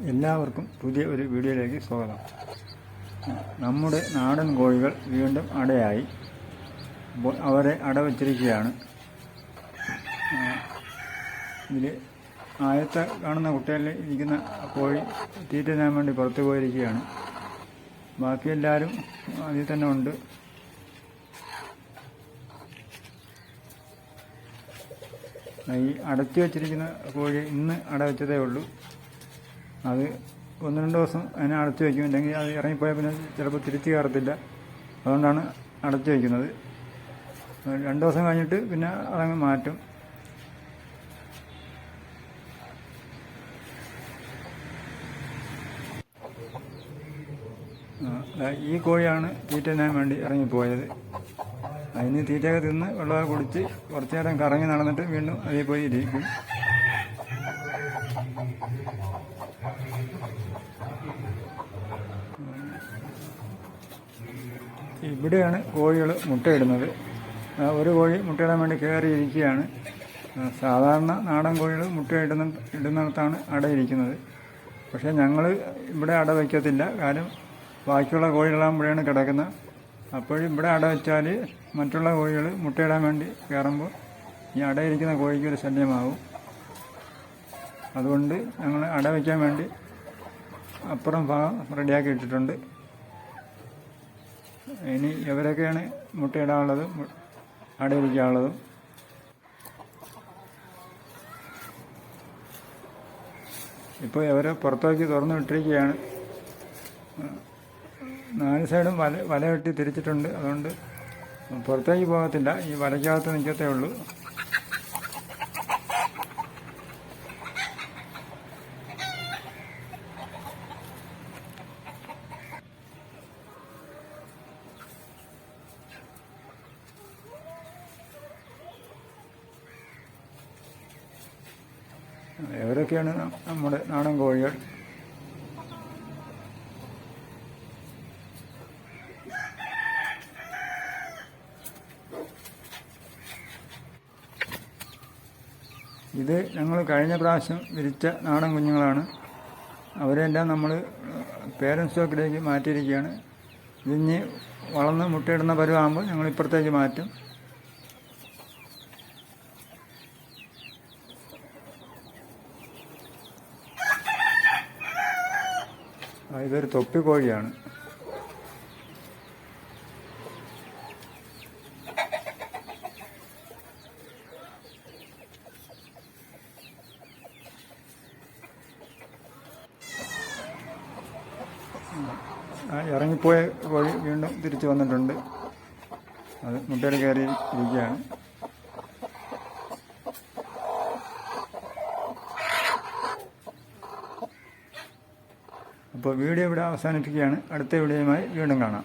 എല്ലാവർക്കും പുതിയ ഒരു വീഡിയോയിലേക്ക് സ്വാഗതം. നമ്മുടെ നാടൻ കോഴികൾ വീണ്ടും അടയായി. അവരെ അടവച്ചിരിക്കുകയാണ്. ഇതിൽ ആദ്യത്തെ കാണുന്ന കുട്ടികളിൽ ഇരിക്കുന്ന കോഴി തീറ്റ തിന്നാൻ വേണ്ടി പുറത്തു പോയിരിക്കുകയാണ്. ബാക്കി എല്ലാവരും അതിൽ തന്നെ ഉണ്ട്. ഈ അടച്ചു വച്ചിരിക്കുന്ന കോഴി ഇന്ന് അടവച്ചതേ ഉള്ളൂ. അത് 1-2 ദിവസം അതിനെ അടച്ചു വയ്ക്കും. അല്ലെങ്കിൽ അത് ഇറങ്ങിപ്പോയാൽ പിന്നെ ചിലപ്പോൾ തിരിച്ചു കയറത്തില്ല. അതുകൊണ്ടാണ് അടച്ചു വയ്ക്കുന്നത്. 2 ദിവസം കഴിഞ്ഞിട്ട് പിന്നെ അതങ്ങ് മാറ്റും. ഈ കോഴിയാണ് തീറ്റ തിന്നാൻ വേണ്ടി ഇറങ്ങിപ്പോയത്. അതിന് തീറ്റയൊക്കെ തിന്ന് വെള്ളമൊക്കെ കുടിച്ച് കുറച്ചു നേരം കറങ്ങി നടന്നിട്ട് വീണ്ടും അതിൽ പോയി ഇരിക്കും. ഇവിടെയാണ് കോഴികൾ മുട്ടയിടുന്നത്. ഒരു കോഴി മുട്ടയിടാൻ വേണ്ടി കയറിയിരിക്കുകയാണ്. സാധാരണ നാടൻ കോഴികൾ ഇടുന്നിടത്താണ് അടയിരിക്കുന്നത്. പക്ഷേ ഞങ്ങൾ ഇവിടെ അട വയ്ക്കത്തില്ല. കാരണം ബാക്കിയുള്ള കോഴികളാകുമ്പോഴാണ് കിടക്കുന്നത്. അപ്പോഴും ഇവിടെ അട വെച്ചാൽ മറ്റുള്ള കോഴികൾ മുട്ടയിടാൻ വേണ്ടി കയറുമ്പോൾ ഈ അടയിരിക്കുന്ന കോഴിക്ക് ഒരു ശല്യമാകും. അതുകൊണ്ട് ഞങ്ങൾ അട വയ്ക്കാൻ വേണ്ടി അപ്പുറം ഭാഗം റെഡിയാക്കി ഇട്ടിട്ടുണ്ട്. ഇനി ഇവരൊക്കെയാണ് മുട്ടയിടാനുള്ളതും അടയിരിക്കാനുള്ളതും. ഇപ്പോൾ ഇവരെ പുറത്തേക്ക് തുറന്നു വിട്ടിരിക്കുകയാണ്. 4 സൈഡും വല കെട്ടി തിരിച്ചിട്ടുണ്ട്. അതുകൊണ്ട് പുറത്തേക്ക് പോകത്തില്ല. ഈ വലയ്ക്കകത്ത് നിൽക്കത്തേ ഉള്ളൂ. ഇവരൊക്കെയാണ് നമ്മുടെ നാടൻ കോഴികൾ. ഇത് ഞങ്ങൾ കഴിഞ്ഞ പ്രാവശ്യം വിരിച്ച നാടൻ കുഞ്ഞുങ്ങളാണ്. അവരെല്ലാം നമ്മൾ പേരൻറ് സ്റ്റോക്കിലേക്ക് മാറ്റിയിരിക്കുകയാണ്. ഇതിഞ്ഞ് വളർന്ന് മുട്ടയിടുന്ന പരുവാകുമ്പോൾ ഞങ്ങൾ ഇപ്പുറത്തേക്ക് മാറ്റും. ഇതൊരു തൊപ്പിക്കോഴിയാണ്. ഇറങ്ങിപ്പോയ കോഴി വീണ്ടും തിരിച്ചു വന്നിട്ടുണ്ട്. അത് മുട്ടയിൽ കയറി ഇരിക്കുകയാണ്. അപ്പോൾ വീഡിയോ ഇവിടെ അവസാനിപ്പിക്കുകയാണ്. അടുത്ത വീഡിയോയുമായി വീണ്ടും കാണാം.